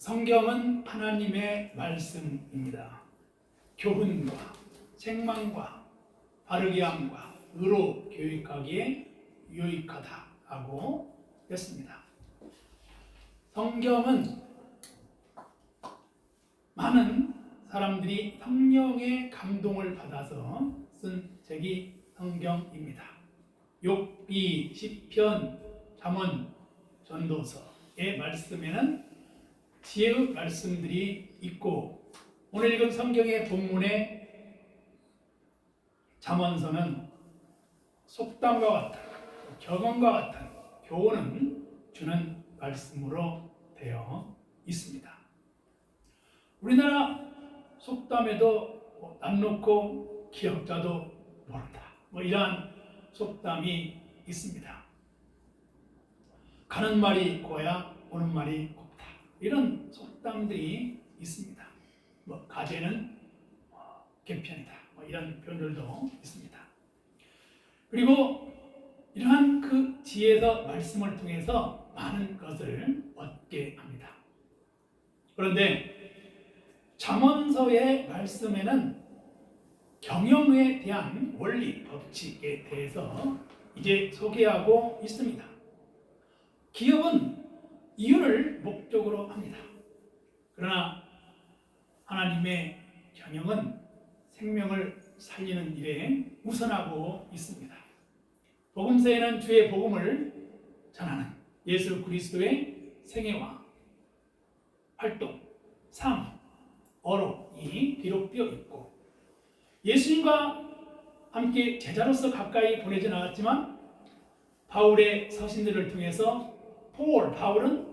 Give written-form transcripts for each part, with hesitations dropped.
성경은 하나님의 말씀입니다. 교훈과 책망과 바르게 함과 의로 교육하기에 유익하다라고 했습니다. 성경은 많은 사람들이 성령의 감동을 받아서 쓴 책이 성경입니다. 욥기, 시편, 잠언, 전도서의 말씀에는 지혜의 말씀들이 있고, 오늘 읽은 성경의 본문의 잠언서는 속담과 같은, 격언과 같은 교훈을 주는 말씀으로 되어 있습니다. 우리나라 속담에도 남 놓고 기역자도 모른다, 이러한 속담이 있습니다. 가는 말이 고야 오는 말이 곱다, 이런 속담들이 있습니다. 가재는 개편이다, 이런 표현들도 있습니다. 그리고 이러한 그 지혜의 말씀을 통해서 많은 것을 얻게 합니다. 그런데 잠언서의 말씀에는 경영에 대한 원리, 법칙에 대해서 이제 소개하고 있습니다. 기업은 이윤을 목적으로 합니다. 그러나 하나님의 경영은 생명을 살리는 일에 우선하고 있습니다. 복음서에는 주의 복음을 전하는 예수 그리스도의 생애와 활동, 삶, 어록이 기록되어 있고, 예수님과 함께 제자로서 가까이 보내져 나갔지만 바울의 서신들을 통해서 바울은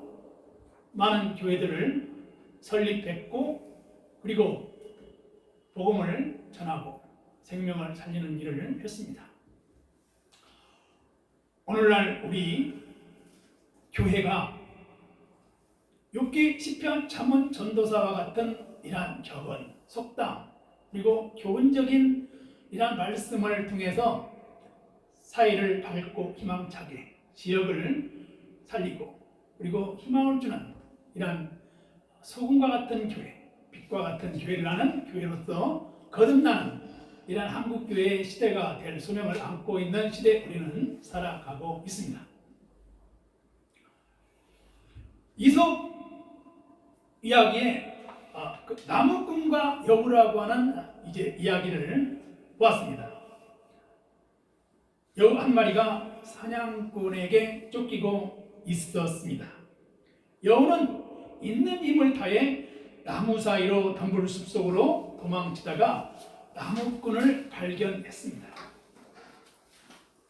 많은 교회들을 설립했고, 그리고 복음을 전하고 생명을 살리는 일을 했습니다. 오늘날 우리 교회가 욥기, 시편, 잠언, 전도서와 같은 이러한 격언, 속담, 그리고 교훈적인 이러한 말씀을 통해서 사회를 밝고 희망차게, 지역을 살리고, 그리고 희망을 주는 이러한 소금과 같은 교회, 빛과 같은 교회를 하는 교회로서 거듭나는 이러한 한국교회의 시대가 될 소명을 안고 있는 시대에 우리는 살아가고 있습니다. 이솝 이야기에 나무꾼과 여우라고 하는 이제 이야기를 보았습니다. 여우 한 마리가 사냥꾼에게 쫓기고 있었습니다. 여우는 있는 힘을 다해 나무 사이로 덤불 숲속으로 도망치다가 나무꾼을 발견했습니다.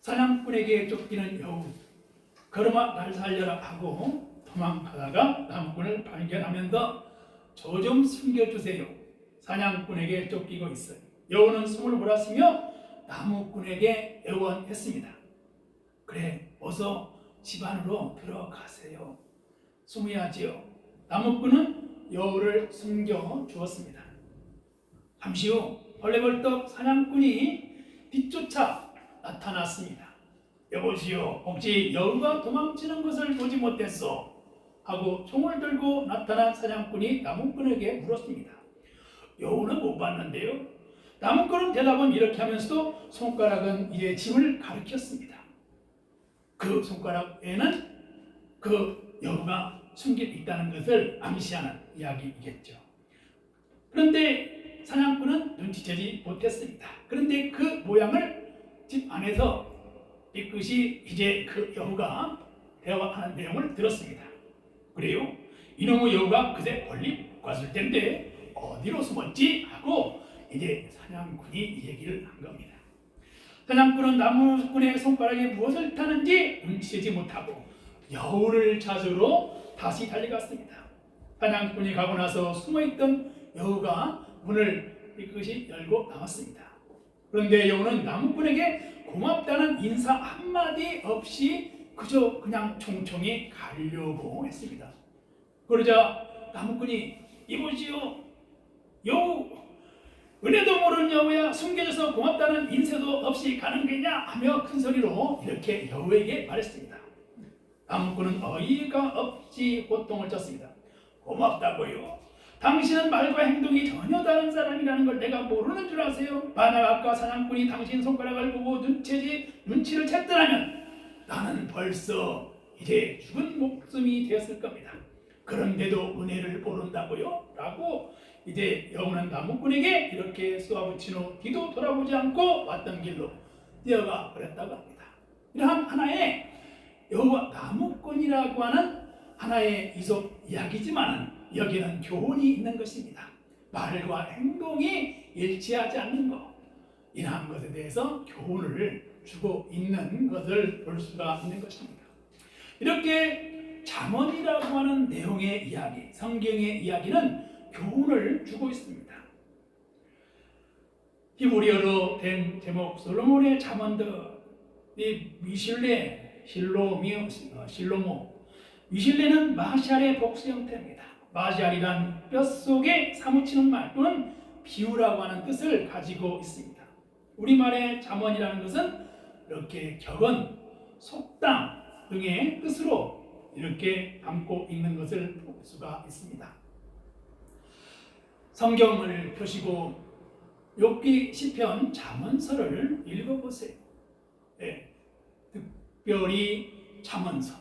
사냥꾼에게 쫓기는 여우, 걸음아 날 살려라 하고 도망가다가 나무꾼을 발견하면서 저 좀 숨겨주세요, 사냥꾼에게 쫓기고 있어요. 여우는 숨을 몰았으며 나무꾼에게 애원했습니다. 그래, 어서 집 안으로 들어가세요, 숨어야지요. 나무꾼은 여우를 숨겨 주었습니다. 잠시 후 벌레벌떡 사냥꾼이 뒤쫓아 나타났습니다. 여보시오, 혹시 여우가 도망치는 것을 보지 못했소? 하고 총을 들고 나타난 사냥꾼이 나무꾼에게 물었습니다. 여우는 못 봤는데요. 나무꾼은 대답은 이렇게 하면서도 손가락은 이제 집을 가리켰습니다. 그 손가락에는 그 여우가 숨겨 있다는 것을 암시하는 이야기이겠죠. 그런데 사냥꾼은 눈치채지 못했습니다. 그런데 그 모양을 집 안에서 삐끗이 이제 그 여우가 대화하는 내용을 들었습니다. 그래요? 이놈의 여우가 그새 멀리 갔을 텐데 어디로 숨었지? 하고 이제 사냥꾼이 얘기를 한 겁니다. 사냥꾼은 나무꾼의 손가락에 무엇을 타는지 눈치채지 못하고 여우를 찾으러 다시 달려갔습니다. 사냥꾼이 가고 나서 숨어있던 여우가 문을 삐끗이 열고 나왔습니다. 그런데 여우는 나무꾼에게 고맙다는 인사 한마디 없이 그저 그냥 총총히 가려고 했습니다. 그러자 나무꾼이 이보시오, 여우, 은혜도 모르는 여우야, 숨겨져서 고맙다는 인사도 없이 가는 거냐 하며 큰 소리로 이렇게 여우에게 말했습니다. 나무꾼은 어이가 없이 호통을 쳤습니다. 고맙다고요? 당신은 말과 행동이 전혀 다른 사람이라는 걸 내가 모르는 줄 아세요? 만약 아까 사냥꾼이 당신 손가락을 보고 눈치를 챘더라면 나는 벌써 이제 죽은 목숨이 되었을 겁니다. 그런데도 은혜를 모른다고요? 라고 이제 영원한 나무꾼에게 이렇게 쏘아붙인 후 뒤도 돌아보지 않고 왔던 길로 뛰어가 버렸다고 합니다. 이러한 하나의 여호와 나무꾼이라고 하는 하나의 이솝 이야기지만 여기는 교훈이 있는 것입니다. 말과 행동이 일치하지 않는 것, 이러한 것에 대해서 교훈을 주고 있는 것을 볼 수가 있는 것입니다. 이렇게 잠언이라고 하는 내용의 이야기, 성경의 이야기는 교훈을 주고 있습니다. 히브리어로 된 제목 솔로몬의 잠언들, 이 미실레, 실로모, 미실레는 마샬의 복수 형태입니다. 마샬이란 뼛속에 사무치는 말 또는 비유라고 하는 뜻을 가지고 있습니다. 우리말의 잠언이라는 것은 이렇게 격언, 속담 등의 뜻으로 이렇게 담고 있는 것을 볼 수가 있습니다. 성경을 펴시고 욥기, 시편, 잠언서를 읽어보세요. 네, 특별히 잠언서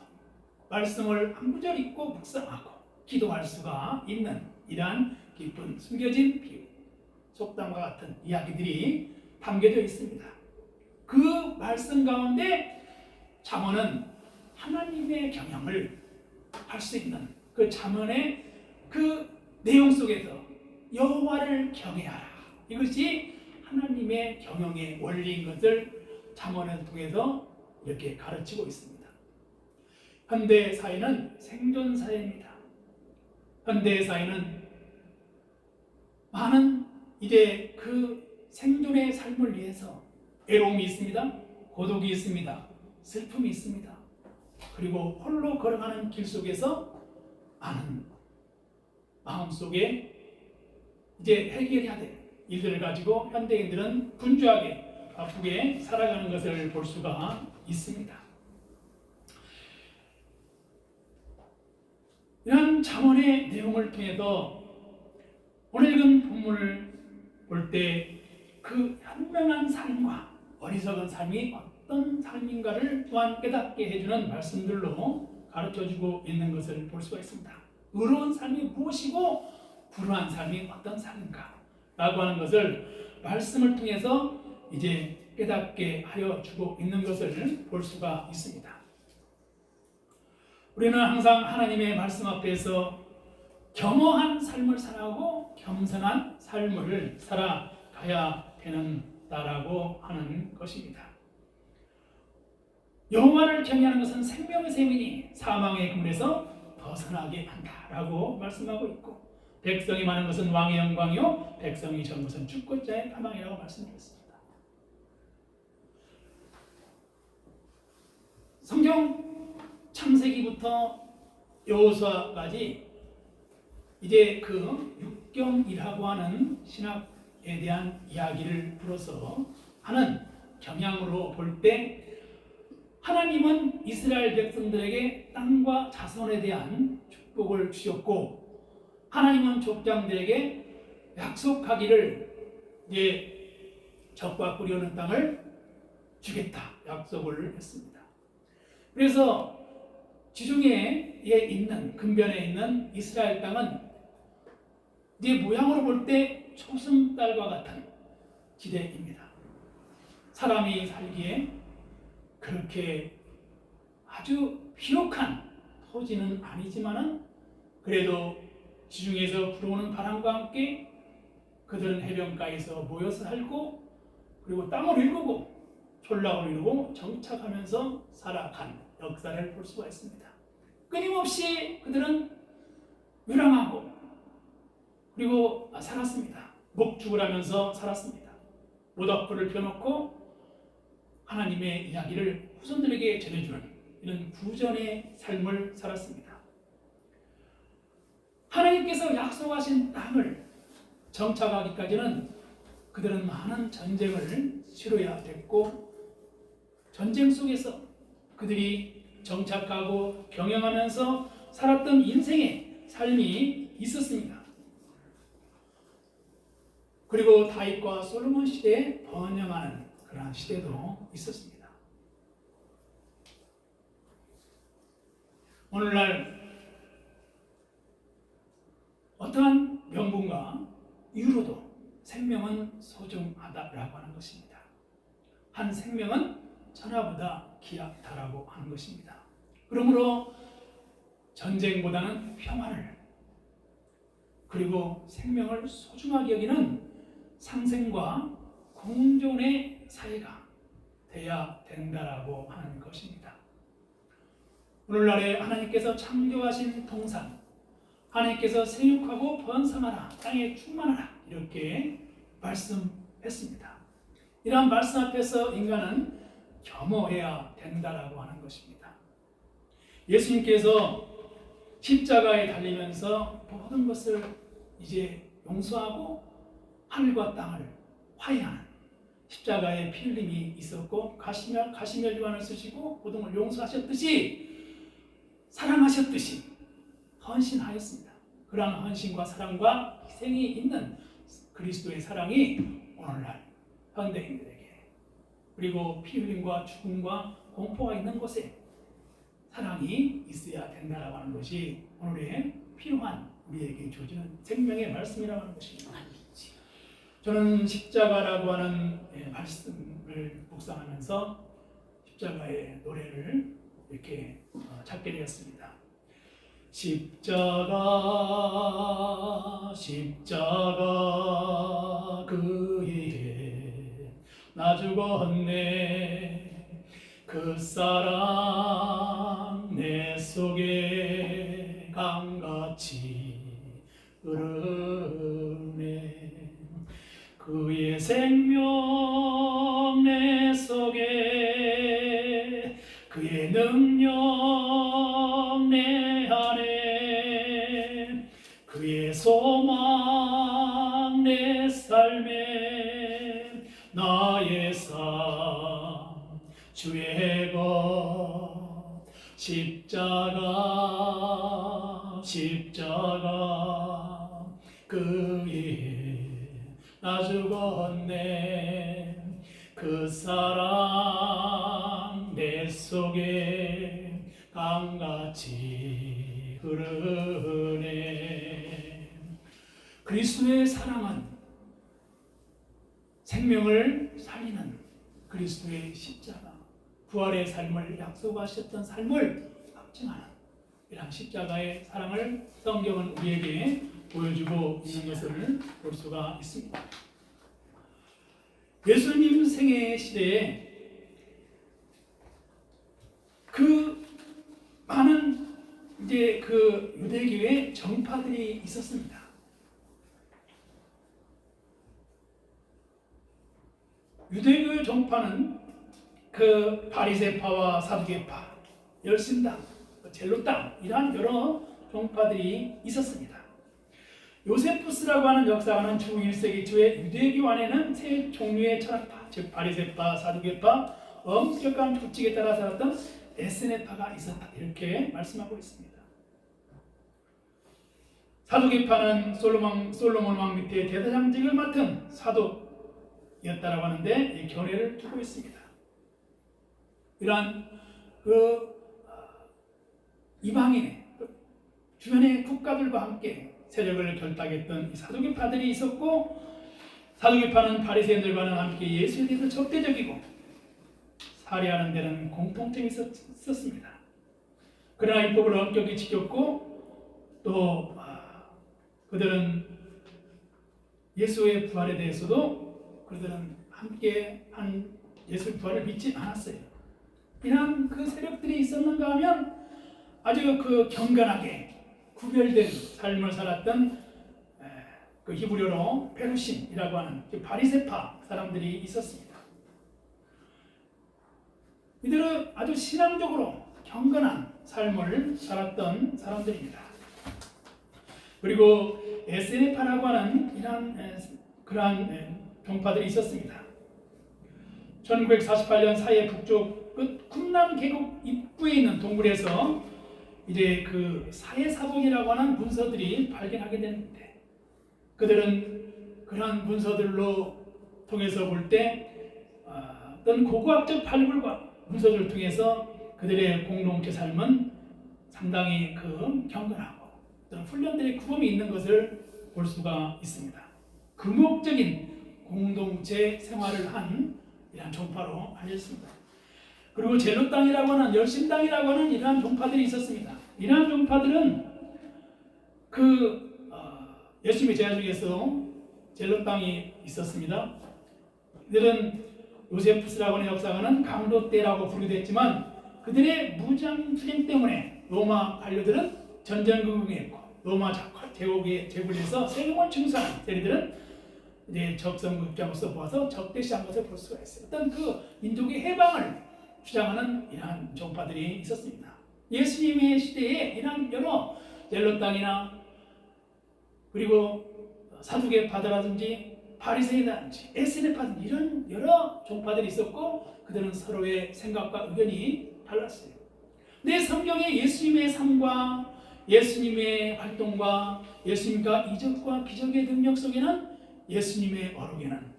말씀을 한 구절 읽고 묵상하고 기도할 수가 있는 이러한 깊은 숨겨진 비유, 속담과 같은 이야기들이 담겨져 있습니다. 그 말씀 가운데 잠언은 하나님의 경영을 할 수 있는 그 잠언의 그 내용 속에서 여호와를 경외하라, 이것이 하나님의 경영의 원리인 것을 잠언을 통해서 이렇게 가르치고 있습니다. 현대 사회는 생존 사회입니다. 현대 사회는 많은 이제 그 생존의 삶을 위해서 외로움이 있습니다. 고독이 있습니다. 슬픔이 있습니다. 그리고 홀로 걸어가는 길 속에서 많은 마음속에 이제 해결해야 될 일들을 가지고 현대인들은 분주하게 바쁘게 살아가는 것을 볼 수가 있습니다. 이런 잠언의 내용을 통해서 오늘 읽은 본문을 볼 때 그 현명한 삶과 어리석은 삶이 어떤 삶인가를 또한 깨닫게 해주는 말씀들로 가르쳐주고 있는 것을 볼 수가 있습니다. 의로운 삶이 무엇이고 불우한 삶이 어떤 삶인가 라고 하는 것을 말씀을 통해서 이제 깨닫게 하여 주고 있는 것을 볼 수가 있습니다. 우리는 항상 하나님의 말씀 앞에서 겸허한 삶을 살아가고 겸손한 삶을 살아가야 되는다라고 하는 것입니다. 여호와를 경외하는 것은 생명의 셈이니 사망의 그물에서 벗어나게 한다라고 말씀하고 있고, 백성이 많은 것은 왕의 영광이요 백성이 적은 것은 주권자의 가망이라고 말씀드렸습니다. 성경 창세기부터 여호수아까지 이제 그 육경이라고 하는 신학에 대한 이야기를 풀어서 하는 경향으로 볼 때 하나님은 이스라엘 백성들에게 땅과 자손에 대한 축복을 주셨고, 하나님은 족장들에게 약속하기를 이제 적과 꿀이 흐르는 땅을 주겠다 약속을 했습니다. 그래서 지중해에 있는 근변에 있는 이스라엘 땅은 네 모양으로 볼 때 초승달과 같은 지대입니다. 사람이 살기에 그렇게 아주 비옥한 토지는 아니지만은 그래도 지중해에서 불어오는 바람과 함께 그들은 해변가에서 모여서 살고, 그리고 땅을 일구고 촌락을 이루고 정착하면서 살아간 역사를 볼 수가 있습니다. 끊임없이 그들은 멸망하고 그리고 살았습니다. 목축을 하면서 살았습니다. 모닥불을 펴놓고 하나님의 이야기를 후손들에게 전해주는 이런 구전의 삶을 살았습니다. 하나님께서 약속하신 땅을 정착하기까지는 그들은 많은 전쟁을 치러야 됐고, 전쟁 속에서 그들이 정착하고 경영하면서 살았던 인생의 삶이 있었습니다. 그리고 다윗과 솔로몬 시대에 번영하는 그러한 시대도 있었습니다. 오늘날 어떠한 명분과 이유로도 생명은 소중하다라고 하는 것입니다. 한 생명은 천하보다 귀하다라고 하는 것입니다. 그러므로 전쟁보다는 평화를 그리고 생명을 소중하게 여기는 상생과 공존의 사회가 돼야 된다라고 하는 것입니다. 오늘날에 하나님께서 창조하신 동산, 하나님께서 생육하고 번성하라, 땅에 충만하라 이렇게 말씀했습니다. 이러한 말씀 앞에서 인간은 겸허해야 된다라고 하는 것입니다. 예수님께서 십자가에 달리면서 모든 것을 이제 용서하고 하늘과 땅을 화해하는 십자가의 피 흘림이 있었고 가시멸류관을 쓰시고 모든 걸 용서하셨듯이 사랑하셨듯이 헌신하였습니다. 그러한 헌신과 사랑과 희생이 있는 그리스도의 사랑이 오늘날 현대인들에게 그리고 피 흘림과 죽음과 공포가 있는 곳에 사랑이 있어야 된다라고 하는 것이 오늘의 필요한 우리에게 주어지는 생명의 말씀이라고 하는 것입니다. 저는 십자가라고 하는 말씀을 묵상하면서 십자가의 노래를 이렇게 찾게 되었습니다. 십자가 십자가 그에 나 죽었네 그 사랑 내 속에 강같이 흐르네 그의 생명 내 속에 그의 능력 내 안에 그의 소망 내 삶에 나의 삶 주의 것 십자가 십자가 그의 나 죽었네 그 사랑 내 속에 강같이 흐르네. 그리스도의 사랑은 생명을 살리는 그리스도의 십자가 부활의 삶을 약속하셨던 삶을 확증하는 이러한 십자가의 사랑을 성경은 우리에게 보여주고 있는 것을 볼 수가 있습니다. 예수님 생애 시대에 그 많은 이제 그 유대교의 정파들이 있었습니다. 유대교의 정파는 그 바리새파와 사두개파, 열심당, 젤로당 이러한 여러 정파들이 있었습니다. 요세푸스라고 하는 역사가는 주 1세기 초에 유대교 안에는 세 종류의 철학파, 즉 바리새파, 사두개파, 엄격한 규칙에 따라 살았던 에스네파가 있었다 이렇게 말씀하고 있습니다. 사두개파는 솔로몬 왕 밑에 대대장직을 맡은 사도였다라고 하는데 이 견해를 두고 있습니다. 이러한 이방인의 주변의 국가들과 함께 세력을 결탁했던 사두개파들이 있었고 사두개파는 바리새인들과는 함께 예수에 대해서 적대적이고 살해하는 데는 공통점이 있었습니다. 그러나 율법을 엄격히 지켰고 또 그들은 예수의 부활에 대해서도 그들은 함께 한 예수의 부활을 믿지 않았어요. 이런 그 세력들이 있었는가 하면 아주 그 경건하게 구별된 삶을 살았던 그 히브리어로 페루심이라고 하는 바리새파 사람들이 있었습니다. 이들은 아주 신앙적으로 경건한 삶을 살았던 사람들입니다. 그리고 에스네파라고 하는 그러한 종파들이 있었습니다. 1948년 사해 북쪽 끝 쿰남 계곡 입구에 있는 동굴에서 이제 그 사회사본이라고 하는 문서들이 발견하게 되는데, 그들은 그러한 문서들로 통해서 볼 때 어떤 고고학적 발굴과 문서들을 통해서 그들의 공동체 삶은 상당히 경건하고 어떤 훈련들의 구범이 있는 것을 볼 수가 있습니다. 금욕적인 공동체 생활을 한 이러한 종파로 알려졌습니다. 그리고 젤로당이라고 하는 열심당이라고 하는 이러한 종파들이 있었습니다. 이러한 종파들은 열심히 제야 중에서 젤로당이 있었습니다. 이들은 요세푸스라고 하는 역사가는 강도 때라고 부르기도 했지만, 그들의 무장투쟁 때문에 로마 관료들은 전전긍긍했고 로마 제국에 제국에서 세금을 징수하는 세리들은 이제 적성극자로서 보아서 적대시한 것을 볼 수가 있어요. 어떤 민족의 해방을 주장하는 이러한 종파들이 있었습니다. 예수님의 시대에 이러한 여러 젤롯당이나 그리고 사두개파라든지 바리새인이라든지 에스네파든지 이런 여러 종파들이 있었고, 그들은 서로의 생각과 의견이 달랐어요. 근데 성경에 예수님의 삶과 예수님의 활동과 예수님과 이적과 기적의 능력 속에는, 예수님의 어록에는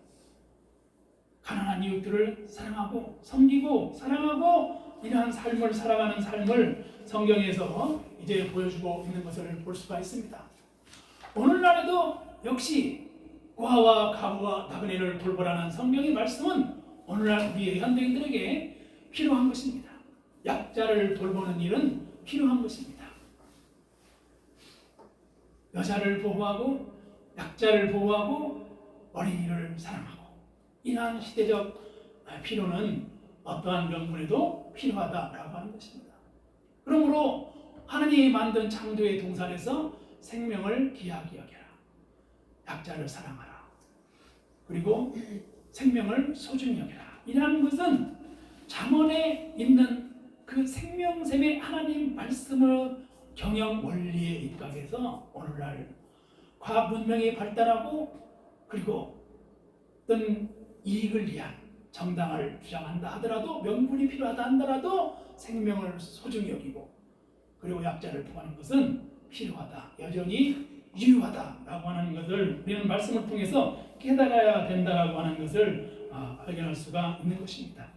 가난한 이웃들을 사랑하고 섬기고 사랑하고 이러한 삶을 살아가는 삶을 성경에서 이제 보여주고 있는 것을 볼 수가 있습니다. 오늘날에도 역시 고아와 가부와 나그네를 돌보라는 성경의 말씀은 오늘날 우리의 현대인들에게 필요한 것입니다. 약자를 돌보는 일은 필요한 것입니다. 여자를 보호하고 약자를 보호하고 어린이를 사랑하고, 이러한 시대적 필요는 어떠한 명분에도 필요하다라고 하는 것입니다. 그러므로 하나님이 만든 창조의 동산에서 생명을 귀하게 여겨라, 약자를 사랑하라, 그리고 생명을 소중히 여겨라, 이러한 것은 잠언에 있는 그 생명샘의 하나님 말씀을 경영 원리에 입각해서 오늘날 과학 문명이 발달하고 그리고 어떤 이익을 위한 정당을 주장한다 하더라도, 명분이 필요하다 하더라도 생명을 소중히 여기고 그리고 약자를 보호하는 것은 필요하다, 여전히 유효하다라고 하는 것을 우리는 말씀을 통해서 깨달아야 된다라고 하는 것을 발견할 수가 있는 것입니다.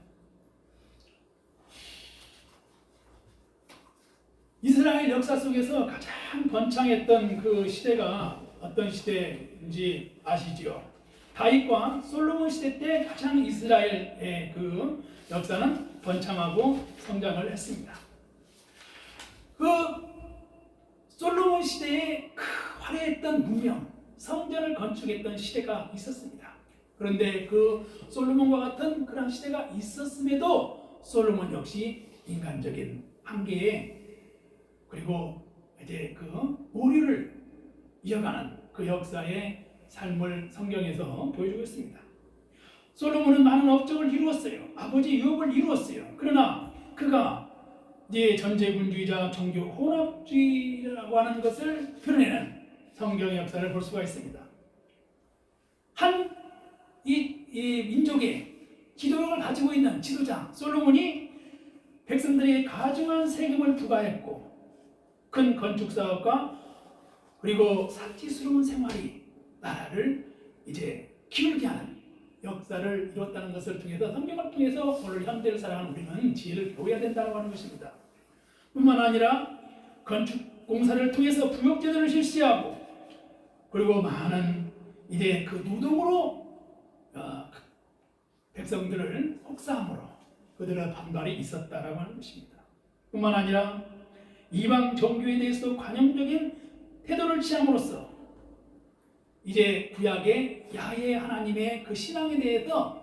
이스라엘 역사 속에서 가장 번창했던 그 시대가 어떤 시대인지 아시죠? 다윗과 솔로몬 시대 때 가장 이스라엘의 그 역사는 번창하고 성장을 했습니다. 솔로몬 시대에 화려했던 문명, 성전을 건축했던 시대가 있었습니다. 그런데 솔로몬과 같은 그런 시대가 있었음에도 솔로몬 역시 인간적인 한계에, 그리고 이제 오류를 이어가는 그 역사의 삶을 성경에서 보여주고 있습니다. 솔로몬은 많은 업적을 이루었어요. 아버지 유업을 이루었어요. 그러나 그가 이제 전제군주의자 종교 혼합주의라고 하는 것을 드러내는 성경의 역사를 볼 수가 있습니다. 이 민족의 지도력을 가지고 있는 지도자 솔로몬이 백성들에게 가중한 세금을 부과했고, 큰 건축 사업과 그리고 사치스러운 생활이 나라를 이제 기울게 하는 역사를 이뤘다는 것을 통해서, 성경을 통해서 오늘 현대를 살아가는 우리는 지혜를 배워야 된다고 하는 것입니다. 뿐만 아니라 건축 공사를 통해서 부역제도를 실시하고, 그리고 많은 이제 노동으로 백성들을 혹사함으로 그들의 반발이 있었다라고 하는 것입니다. 뿐만 아니라 이방 종교에 대해서 관용적인 태도를 취함으로써 이제 구약의 야훼 하나님의 그 신앙에 대해서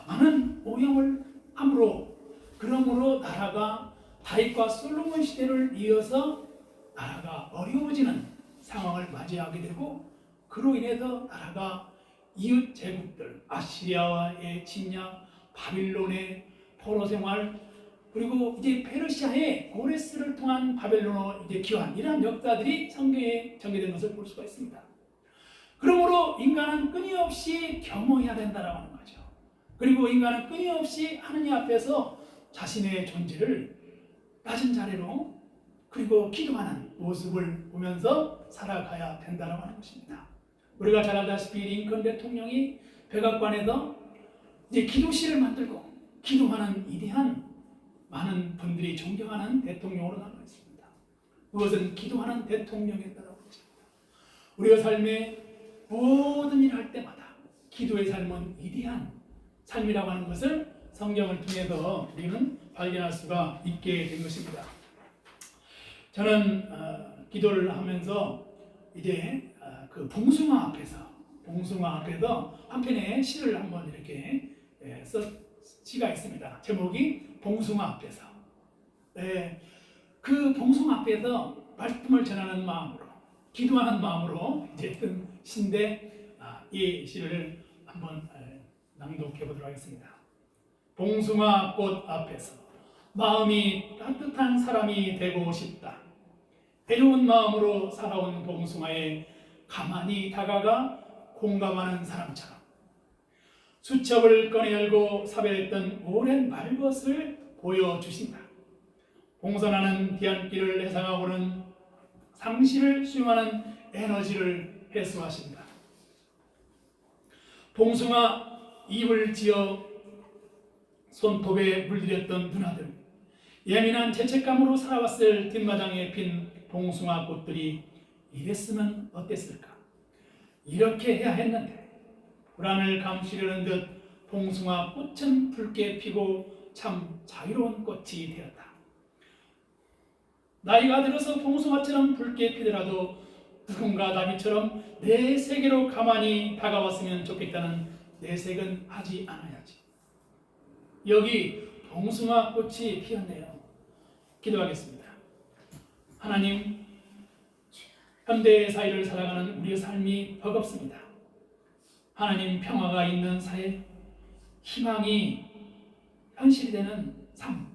많은 오용을 함으로, 그러므로 나라가 다윗과 솔로몬 시대를 이어서 나라가 어려워지는 상황을 맞이하게 되고, 그로 인해서 나라가 이웃 제국들, 아시리아와의 침략, 바빌론의 포로 생활, 그리고 이제 페르시아의 고레스를 통한 바벨론어 이제 기환, 이러한 역사들이 성경에 전개된 것을 볼 수가 있습니다. 그러므로 인간은 끊임없이 겸허해야 된다라고 하는 거죠. 그리고 인간은 끊임없이 하느님 앞에서 자신의 존재를 낮은 자리로 그리고 기도하는 모습을 보면서 살아가야 된다고 하는 것입니다. 우리가 잘 알다시피 링컨 대통령이 백악관에서 이제 기도실을 만들고 기도하는 위대한 많은 분들이 존경하는 대통령으로 남아 있습니다. 그것은 기도하는 대통령이었다고 했습니다. 우리가 삶의 모든 일을 할 때마다 기도의 삶은 위대한 삶이라고 하는 것을 성경을 통해서 우리는 발견할 수가 있게 된 것입니다. 저는 기도를 하면서 이제 그 봉숭아 앞에서 한 편의 시를 한번 이렇게 시가 있습니다. 제목이 봉숭아 앞에서. 그 봉숭아 앞에서 말씀을 전하는 마음으로, 기도하는 마음으로 이제 쓴 시인데 이 시를 한번 낭독해 보도록 하겠습니다. 봉숭아 꽃 앞에서 마음이 따뜻한 사람이 되고 싶다. 배려운 마음으로 살아온 봉숭아에 가만히 다가가 공감하는 사람처럼 수첩을 꺼내 열고 사별했던 오랜 말벗을 보여주신다. 봉선하는 뒤안길을 해상하고는 상실을 수용하는 에너지를 회수하신다. 봉숭아 잎을 지어 손톱에 물들였던 누나들, 예민한 죄책감으로 살아왔을 뒷마당에 핀 봉숭아 꽃들이 이랬으면 어땠을까? 이렇게 해야 했는데 불안을 감추려는 듯 봉숭아 꽃은 붉게 피고 참 자유로운 꽃이 되었다. 나이가 들어서 봉숭아처럼 붉게 피더라도 누군가 나비처럼 내 세계로 가만히 다가왔으면 좋겠다는 내색은 하지 않아야지. 여기 봉숭아 꽃이 피었네요. 기도하겠습니다. 하나님, 현대의 사회를 살아가는 우리의 삶이 버겁습니다. 하나님, 평화가 있는 사회, 희망이 현실이 되는 삶,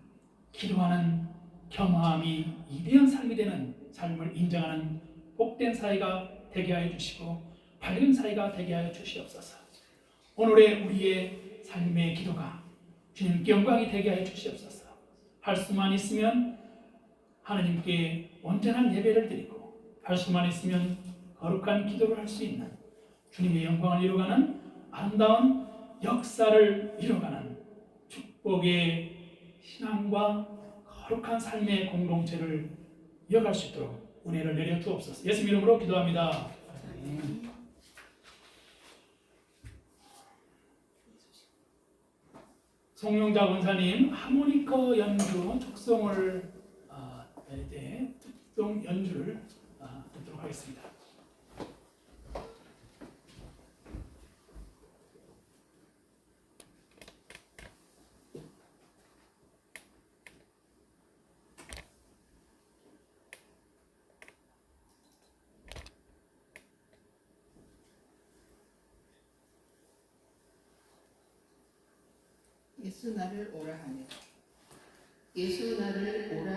기도하는 겸허함이 이대한 삶이 되는 삶을 인정하는 복된 사회가 되게 하여 주시고 밝은 사회가 되게 하여 주시옵소서. 오늘의 우리의 삶의 기도가 주님께 영광이 되게 하여 주시옵소서. 할 수만 있으면 하나님께 온전한 예배를 드리고 할 수만 있으면 거룩한 기도를 할 수 있는 주님의 영광을 이루어가는 아름다운 역사를 이루어가는 축복의 신앙과 거룩한 삶의 공동체를 이어갈 수 있도록 은혜를 내려 주옵소서. 예수 이름으로 기도합니다. 송영자 권사님 하모니커 연주 특송을 이제 특송 연주를 듣도록 하겠습니다. 예수 나를 오라 하네. 예수 나를 오라